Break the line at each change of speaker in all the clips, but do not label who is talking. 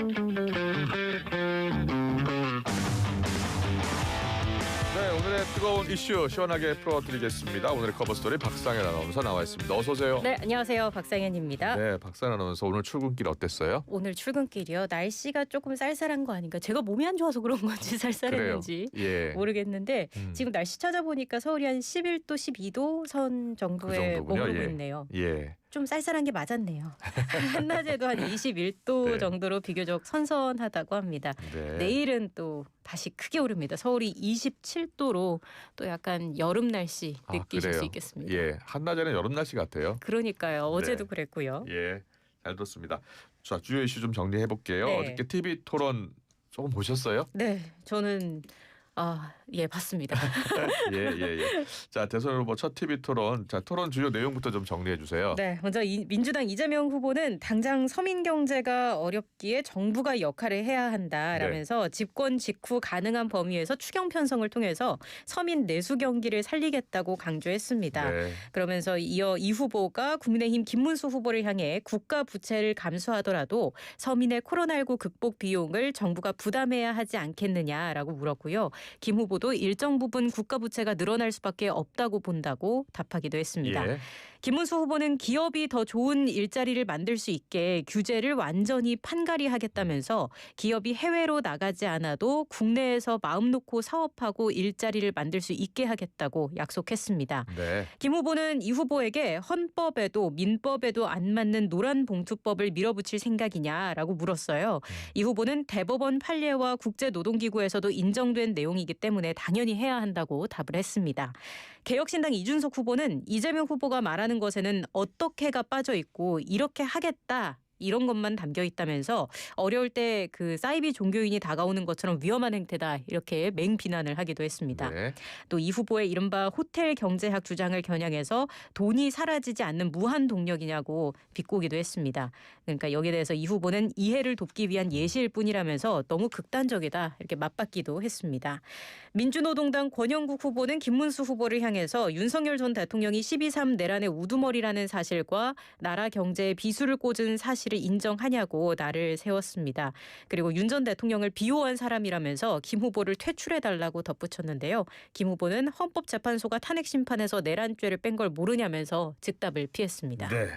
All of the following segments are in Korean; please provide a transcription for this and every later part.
네, 오늘의 뜨거운 이슈 시원하게 풀어드리겠습니다. 오늘의 커버스토리 박상현 아나운서 나와 있습니다. 어서 오세요.
네, 안녕하세요. 박상현입니다.
네, 박상현 아나운서 오늘 출근길 어땠어요?
오늘 출근길이요. 날씨가 조금 쌀쌀한 거 아닌가? 제가 몸이 안 좋아서 그런 건지 쌀쌀했는지
예.
모르겠는데 지금 날씨 찾아보니까 서울이 한 11도, 12도 선 정도에 머무르고 있네요.
예.
좀 쌀쌀한 게 맞았네요. 한낮에도 한 21도
네.
정도로 비교적 선선하다고 합니다.
네.
내일은 또 다시 크게 오릅니다. 서울이 27도로 또 약간 여름 날씨 느끼실 수 있겠습니다.
예, 한낮에는 여름 날씨 같아요.
그러니까요. 어제도
네.
그랬고요.
예, 잘 들었습니다. 자, 주요 이슈 좀 정리해 볼게요.
네.
어저께 TV 토론 조금 보셨어요?
네, 저는 예, 봤습니다.
예. 자, 대선 후보 첫 TV 토론. 자, 토론 주요 내용부터 좀 정리해 주세요.
네, 먼저 민주당 이재명 후보는 당장 서민 경제가 어렵기에 정부가 역할을 해야 한다라면서 집권 직후 가능한 범위에서 추경 편성을 통해서 서민 내수 경기를 살리겠다고 강조했습니다.
네.
그러면서 이어 이 후보가 국민의힘 김문수 후보를 향해 국가 부채를 감수하더라도 서민의 코로나19 극복 비용을 정부가 부담해야 하지 않겠느냐라고 물었고요. 김 후보도 일정 부분 국가 부채가 늘어날 수밖에 없다고 본다고 답하기도 했습니다.
예.
김문수 후보는 기업이 더 좋은 일자리를 만들 수 있게 규제를 완전히 판가리하겠다면서 기업이 해외로 나가지 않아도 국내에서 마음 놓고 사업하고 일자리를 만들 수 있게 하겠다고 약속했습니다.
네.
김 후보는 이 후보에게 헌법에도 민법에도 안 맞는 노란봉투법을 밀어붙일 생각이냐라고 물었어요. 이 후보는 대법원 판례와 국제노동기구에서도 인정된 내용이기 때문에 당연히 해야 한다고 답을 했습니다. 개혁신당 이준석 후보는 이재명 후보가 말하는 것에는 어떻게가 빠져 있고 이렇게 하겠다. 이런 것만 담겨 있다면서 어려울 때 그 사이비 종교인이 다가오는 것처럼 위험한 행태다 이렇게 맹비난을 하기도 했습니다.
네.
또 이 후보의 이른바 호텔 경제학 주장을 겨냥해서 돈이 사라지지 않는 무한 동력이냐고 비꼬기도 했습니다. 그러니까 여기에 대해서 이 후보는 이해를 돕기 위한 예시일 뿐이라면서 너무 극단적이다 이렇게 맞받기도 했습니다. 민주노동당 권영국 후보는 김문수 후보를 향해서 윤석열 전 대통령이 12.3 내란의 우두머리라는 사실과 나라 경제에 비수를 꽂은 사실을 인정하냐고 날을 세웠습니다. 그리고 윤 전 대통령을 비호한 사람이라면서 김 후보를 퇴출해달라고 덧붙였는데요. 김 후보는 헌법재판소가 탄핵 심판에서 내란죄를 뺀 걸 모르냐면서 즉답을 피했습니다.
네.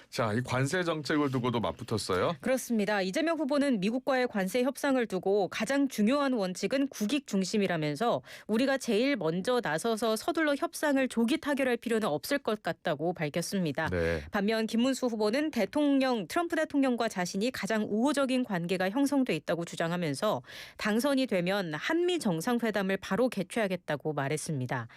자, 이 관세 정책을 두고도 맞붙었어요.
그렇습니다. 이재명 후보는 미국과의 관세 협상을 두고 가장 중요한 원칙은 국익 중심이라면서 우리가 제일 먼저 나서서 서둘러 협상을 조기 타결할 필요는 없을 것 같다고 밝혔습니다.
네.
반면 김문수 후보는 트럼프 대통령과 자신이 가장 우호적인 관계가 형성돼 있다고 주장하면서 당선이 되면 한미 정상회담을 바로 개최하겠다고 말했습니다.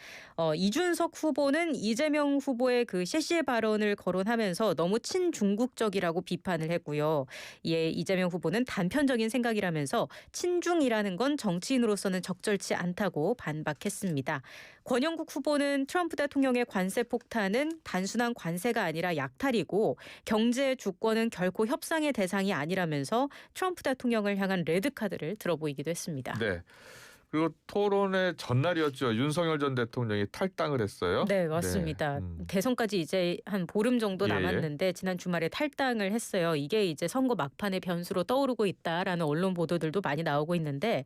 이준석 후보는 이재명 후보의 그 셰시의 발언을 거론하면서 너무 친중국적이라고 비판을 했고요. 이에 이재명 후보는 단편적인 생각이라면서 친중이라는 건 정치인으로서는 적절치 않다고 반박했습니다. 권영국 후보는 트럼프 대통령의 관세 폭탄은 단순한 관세가 아니라 약탈이고 경제 주권은 결코 협상의 대상이 아니라면서 트럼프 대통령을 향한 레드카드를 들어보이기도 했습니다.
네. 그리고 토론의 전날이었죠. 윤석열 전 대통령이 탈당을 했어요.
네, 맞습니다. 대선까지 이제 한 보름 정도 남았는데 지난 주말에 탈당을 했어요. 이게 이제 선거 막판의 변수로 떠오르고 있다라는 언론 보도들도 많이 나오고 있는데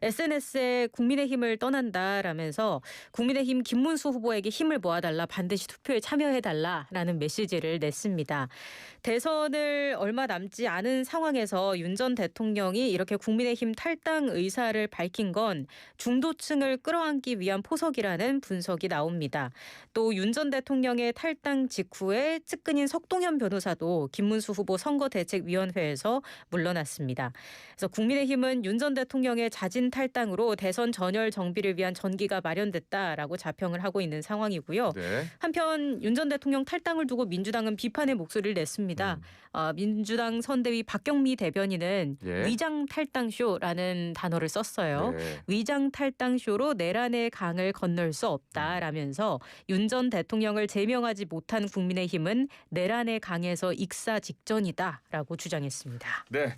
SNS에 국민의힘을 떠난다라면서 국민의힘 김문수 후보에게 힘을 모아달라, 반드시 투표에 참여해달라라는 메시지를 냈습니다. 대선을 얼마 남지 않은 상황에서 윤 전 대통령이 이렇게 국민의힘 탈당 의사를 밝힌 건 중도층을 끌어안기 위한 포석이라는 분석이 나옵니다. 또 윤 전 대통령의 탈당 직후에 측근인 석동현 변호사도 김문수 후보 선거대책위원회에서 물러났습니다. 그래서 국민의힘은 윤 전 대통령의 자진 탈당으로 대선 전열 정비를 위한 전기가 마련됐다라고 자평을 하고 있는 상황이고요.
네.
한편 윤 전 대통령 탈당을 두고 민주당은 비판의 목소리를 냈습니다. 민주당 선대위 박경미 대변인은 위장 탈당쇼라는 단어를 썼어요.
네.
위장 탈당쇼로 내란의 강을 건널 수 없다라면서 윤 전 대통령을 제명하지 못한 국민의힘은 내란의 강에서 익사 직전이다라고 주장했습니다.
네.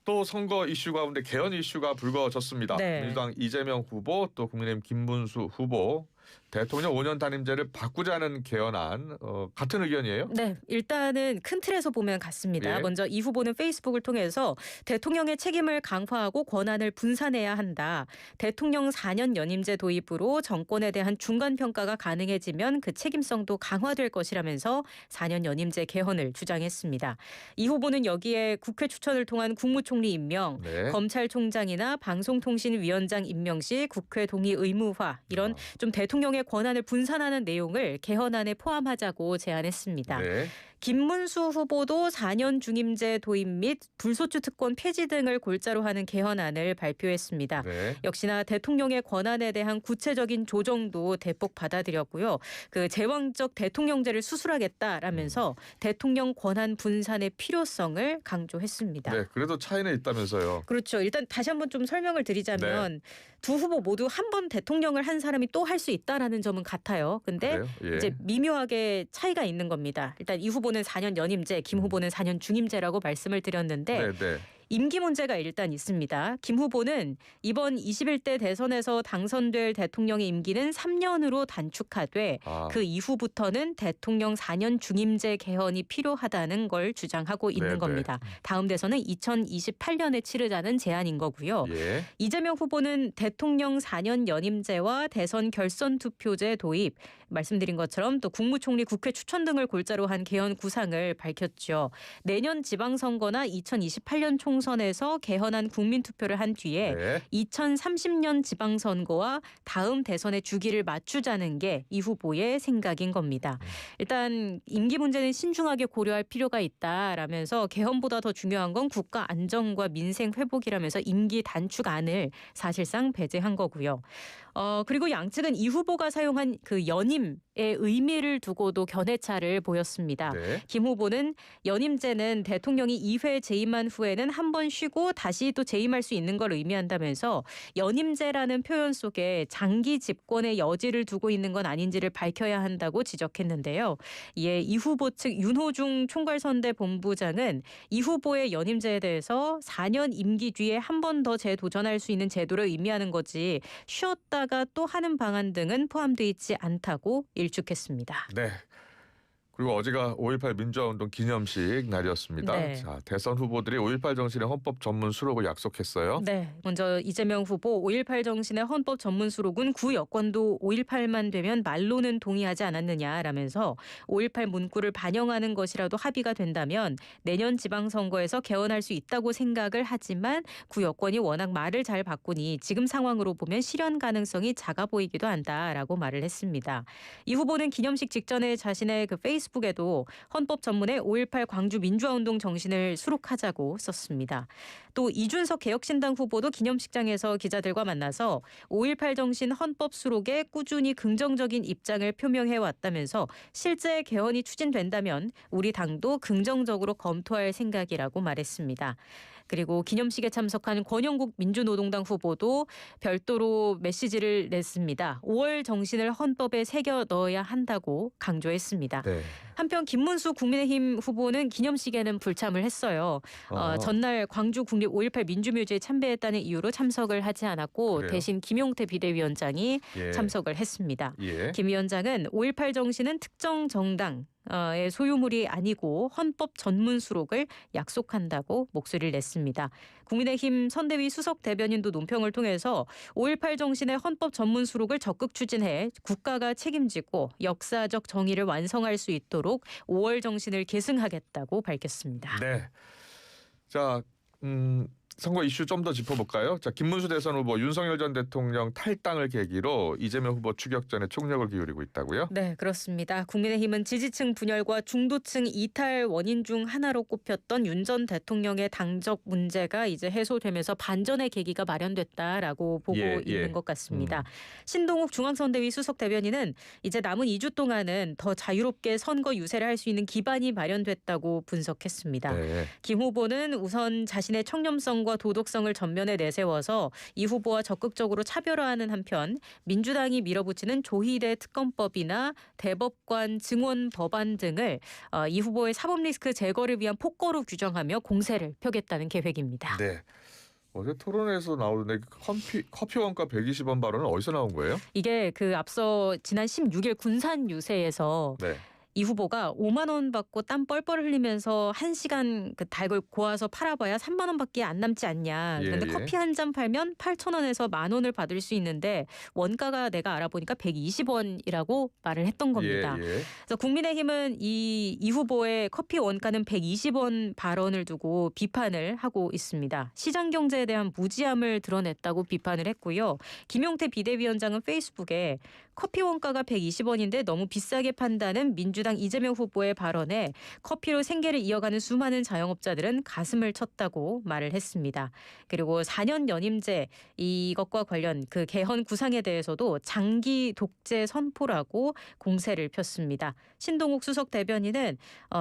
또 선거 이슈 가운데 개헌 이슈가 불거졌습니다.
네.
민주당 이재명 후보 또 국민의힘 김문수 후보 대통령 5년 단임제를 바꾸자는 개헌안 같은 의견이에요?
네, 일단은 큰 틀에서 보면 같습니다.
예.
먼저 이 후보는 페이스북을 통해서 대통령의 책임을 강화하고 권한을 분산해야 한다. 대통령 4년 연임제 도입으로 정권에 대한 중간 평가가 가능해지면 그 책임성도 강화될 것이라면서 4년 연임제 개헌을 주장했습니다. 이 후보는 여기에 국회 추천을 통한 국무총리 임명,
네.
검찰총장이나 방송통신위원장 임명 시 국회 동의 의무화 이런 좀 대통령의 권한을 분산하는 내용을 개헌안에 포함하자고 제안했습니다.
네.
김문수 후보도 4년 중임제 도입 및 불소추 특권 폐지 등을 골자로 하는 개헌안을 발표했습니다.
네.
역시나 대통령의 권한에 대한 구체적인 조정도 대폭 받아들였고요. 그 제왕적 대통령제를 수술하겠다라면서 대통령 권한 분산의 필요성을 강조했습니다.
네. 그래도 차이는 있다면서요.
그렇죠. 일단 다시 한번 좀 설명을 드리자면 두 후보 모두 한 번 대통령을 한 사람이 또 할 수 있다라는 점은 같아요. 근데
그래요? 예.
이제 미묘하게 차이가 있는 겁니다. 일단 이 후보는 4년 연임제, 김 후보는 4년 중임제라고 말씀을 드렸는데
네.
임기 문제가 일단 있습니다. 김 후보는 이번 21대 대선에서 당선될 대통령의 임기는 3년으로 단축하되 그 이후부터는 대통령 4년 중임제 개헌이 필요하다는 걸 주장하고 있는
네네.
겁니다. 다음 대선은 2028년에 치르자는 제안인 거고요.
예.
이재명 후보는 대통령 4년 연임제와 대선 결선 투표제 도입, 말씀드린 것처럼 또 국무총리 국회 추천 등을 골자로 한 개헌 구상을 밝혔죠. 내년 지방선거나 2028년 총선에서 개헌안 국민투표를 한 뒤에
네.
2030년 지방선거와 다음 대선의 주기를 맞추자는 게 이 후보의 생각인 겁니다. 일단 임기 문제는 신중하게 고려할 필요가 있다라면서 개헌보다 더 중요한 건 국가 안정과 민생 회복이라면서 임기 단축안을 사실상 배제한 거고요. 그리고 양측은 이 후보가 사용한 그 연임의 의미를 두고도 견해차를 보였습니다.
네.
김 후보는 연임제는 대통령이 2회 재임한 후에는 한 번 쉬고 다시 또 재임할 수 있는 걸 의미한다면서 연임제라는 표현 속에 장기 집권의 여지를 두고 있는 건 아닌지를 밝혀야 한다고 지적했는데요. 이에 이 후보 측 윤호중 총괄선대 본부장은 이 후보의 연임제에 대해서 4년 임기 뒤에 한 번 더 재도전할 수 있는 제도를 의미하는 거지 쉬었다가 또 하는 방안 등은 포함되어 있지 않다고 일축했습니다.
네. 그리고 어제가 5.18 민주화운동 기념식 날이었습니다.
네.
자, 대선 후보들이 5.18 정신의 헌법 전문 수록을 약속했어요.
네, 먼저 이재명 후보 5.18 정신의 헌법 전문 수록은 구 여권도 5.18만 되면 말로는 동의하지 않았느냐라면서 5.18 문구를 반영하는 것이라도 합의가 된다면 내년 지방선거에서 개헌할 수 있다고 생각을 하지만 구 여권이 워낙 말을 잘 바꾸니 지금 상황으로 보면 실현 가능성이 작아 보이기도 한다라고 말을 했습니다. 이 후보는 기념식 직전에 자신의 그 페이스북에도 헌법 전문의 5.18 광주 민주화운동 정신을 수록하자고 썼습니다. 또 이준석 개혁신당 후보도 기념식장에서 기자들과 만나서 5.18 정신 헌법 수록에 꾸준히 긍정적인 입장을 표명해 왔다면서 실제 개헌이 추진된다면 우리 당도 긍정적으로 검토할 생각이라고 말했습니다. 그리고 기념식에 참석한 권영국 민주노동당 후보도 별도로 메시지를 냈습니다. 5월 정신을 헌법에 새겨 넣어야 한다고 강조했습니다.
네.
한편 김문수 국민의힘 후보는 기념식에는 불참을 했어요. 전날 광주 국립 5.18 민주묘지에 참배했다는 이유로 참석을 하지 않았고
그래요?
대신 김용태 비대위원장이
예.
참석을 했습니다.
예.
김 위원장은 5.18 정신은 특정 정당 의 소유물이 아니고 헌법 전문 수록을 약속한다고 목소리를 냈습니다. 국민의힘 선대위 수석 대변인도 논평을 통해서 5.18 정신의 헌법 전문 수록을 적극 추진해 국가가 책임지고 역사적 정의를 완성할 수 있도록 5월 정신을 계승하겠다고 밝혔습니다.
네. 자, 선거 이슈 좀 더 짚어볼까요? 자, 김문수 대선 후보 윤석열 전 대통령 탈당을 계기로 이재명 후보 추격전에 총력을 기울이고 있다고요?
네, 그렇습니다. 국민의힘은 지지층 분열과 중도층 이탈 원인 중 하나로 꼽혔던 윤 전 대통령의 당적 문제가 이제 해소되면서 반전의 계기가 마련됐다라고 보고 있는 것 같습니다. 신동욱 중앙선대위 수석 대변인은 이제 남은 2주 동안은 더 자유롭게 선거 유세를 할 수 있는 기반이 마련됐다고 분석했습니다.
네.
김 후보는 우선 자신의 청렴성과 도덕성을 전면에 내세워서 이 후보와 적극적으로 차별화하는 한편 민주당이 밀어붙이는 조희대 특검법이나 대법관 증원 법안 등을 이 후보의 사법 리스크 제거를 위한 폭거로 규정하며 공세를 펴겠다는 계획입니다.
네. 어제 토론에서 나오는데 커피 원가 120원 발언은 어디서 나온 거예요?
이게 그 앞서 지난 16일 군산 유세에서
네.
이 후보가 5만 원 받고 땀 뻘뻘 흘리면서 1시간 그 닭을 고아서 팔아봐야 3만 원밖에 안 남지 않냐.
예,
그런데
예. 커피
커피 한 잔 팔면 8,000원에서 10,000원을 받을 수 있는데 원가가 내가 알아보니까 120원이라고 말을 했던 겁니다.
예.
그래서 국민의힘은 이 후보의 커피 원가는 120원 발언을 두고 비판을 하고 있습니다. 시장 경제에 대한 무지함을 드러냈다고 비판을 했고요. 김용태 비대위원장은 페이스북에 커피 원가가 120원인데 너무 비싸게 판다는 민주당 이재명 후보의 발언에 커피로 생계를 이어가는 수많은 자영업자들은 가슴을 쳤다고 말을 했습니다. 그리고 4년 연임제 이것과 관련 그 개헌 구상에 대해서도 장기 독재 선포라고 공세를 폈습니다. 신동욱 수석 대변인은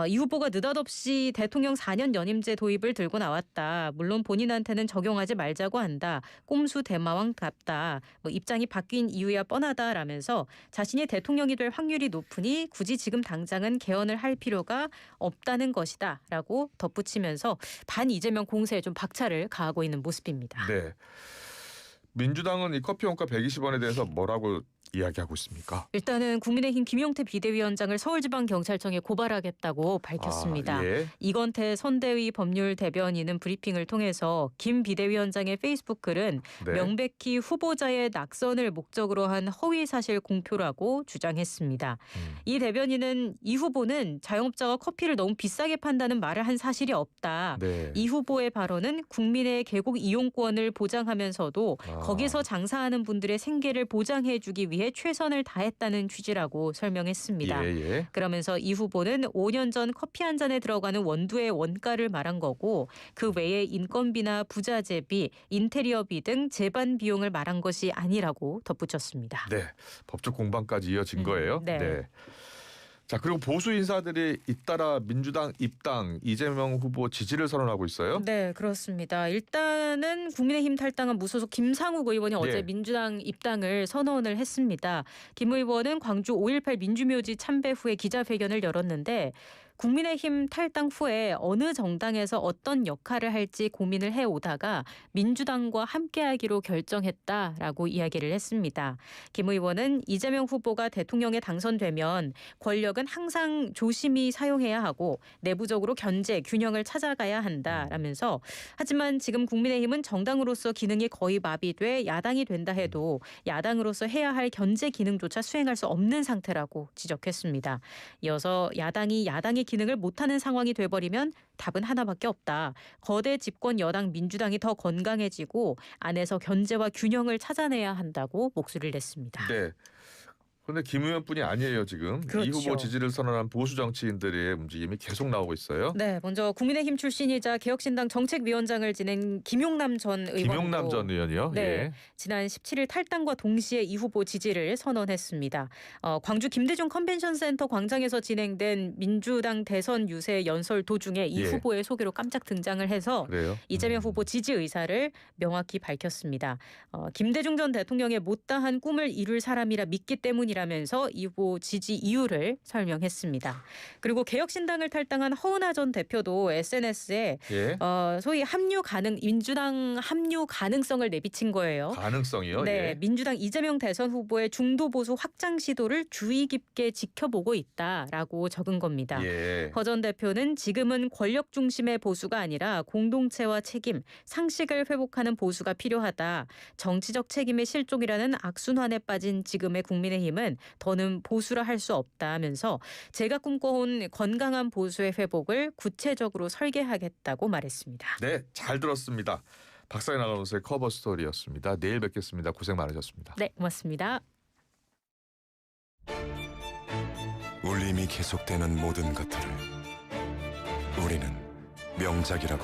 이 후보가 느닷없이 대통령 4년 연임제 도입을 들고 나왔다. 물론 본인한테는 적용하지 말자고 한다. 꼼수 대마왕 같다. 입장이 바뀐 이유야 뻔하다라면서 자신이 대통령이 될 확률이 높으니 굳이 지금 당장은 개헌을 할 필요가 없다는 것이다라고 덧붙이면서 반 이재명 공세에 좀 박차를 가하고 있는 모습입니다.
네. 민주당은 이 커피 원가 120원에 대해서 뭐라고 이야기하고 있습니까?
일단은 국민의힘 김용태 비대위원장을 서울지방경찰청에 고발하겠다고 밝혔습니다.
예.
이건태 선대위 법률 대변인은 브리핑을 통해서 김 비대위원장의 페이스북 글은
네.
명백히 후보자의 낙선을 목적으로 한 허위사실 공표라고 주장했습니다. 이 대변인은 이 후보는 자영업자가 커피를 너무 비싸게 판다는 말을 한 사실이 없다.
네.
이 후보의 발언은 국민의 계곡 이용권을 보장하면서도 거기서 장사하는 분들의 생계를 보장해주기 위해 최선을 다했다는 취지라고 설명했습니다.
예.
그러면서 이 후보는 5년 전 커피 한 잔에 들어가는 원두의 원가를 말한 거고 그 외에 인건비나 부자재비, 인테리어비 등 제반 비용을 말한 것이 아니라고 덧붙였습니다.
네. 법적 공방까지 이어진 거예요.
네.
자, 그리고 보수 인사들이 잇따라 민주당 입당 이재명 후보 지지를 선언하고 있어요.
네, 그렇습니다. 일단은 국민의힘 탈당한 무소속 김상욱 의원이 어제 민주당 입당을 선언을 했습니다. 김 의원은 광주 5.18 민주묘지 참배 후에 기자회견을 열었는데 국민의힘 탈당 후에 어느 정당에서 어떤 역할을 할지 고민을 해오다가 민주당과 함께하기로 결정했다라고 이야기를 했습니다. 김 의원은 이재명 후보가 대통령에 당선되면 권력은 항상 조심히 사용해야 하고 내부적으로 견제, 균형을 찾아가야 한다라면서 하지만 지금 국민의힘은 정당으로서 기능이 거의 마비돼 야당이 된다 해도 야당으로서 해야 할 견제 기능조차 수행할 수 없는 상태라고 지적했습니다. 이어서 야당이 기능을 못하는 상황이 돼버리면 답은 하나밖에 없다. 거대 집권 여당 민주당이 더 건강해지고 안에서 견제와 균형을 찾아내야 한다고 목소리를 냈습니다.
네. 그런데 김 의원뿐이 아니에요 지금.
그렇죠.
이 후보 지지를 선언한 보수 정치인들의 움직임이 계속 나오고 있어요.
네, 먼저 국민의힘 출신이자 개혁신당 정책위원장을 지낸 김용남 전 의원.
김용남 전 의원이요.
네,
예.
지난 17일 탈당과 동시에 이 후보 지지를 선언했습니다. 광주 김대중 컨벤션센터 광장에서 진행된 민주당 대선 유세 연설 도중에 이 후보의 소개로 깜짝 등장을 해서
그래요?
이재명 후보 지지 의사를 명확히 밝혔습니다. 김대중 전 대통령의 못다한 꿈을 이룰 사람이라 믿기 때문이라면서 이 후보 지지 이유를 설명했습니다. 그리고 개혁신당을 탈당한 허은하 전 대표도 SNS에 소위 민주당 합류 가능성을 내비친 거예요.
가능성이요?
네, 민주당 이재명 대선 후보의 중도 보수 확장 시도를 주의 깊게 지켜보고 있다라고 적은 겁니다. 허 전 대표는 지금은 권력 중심의 보수가 아니라 공동체와 책임, 상식을 회복하는 보수가 필요하다. 정치적 책임의 실종이라는 악순환에 빠진 지금의 국민의힘은 더는 보수라 할 수 없다면서 제가 꿈꿔온 건강한 보수의 회복을 구체적으로 설계하겠다고 말했습니다.
네, 잘 들었습니다. 박사인 아나운서의 커버 스토리였습니다. 내일 뵙겠습니다. 고생 많으셨습니다.
네, 고맙습니다.
울림이 계속되는 모든 것들을 우리는 명작이라고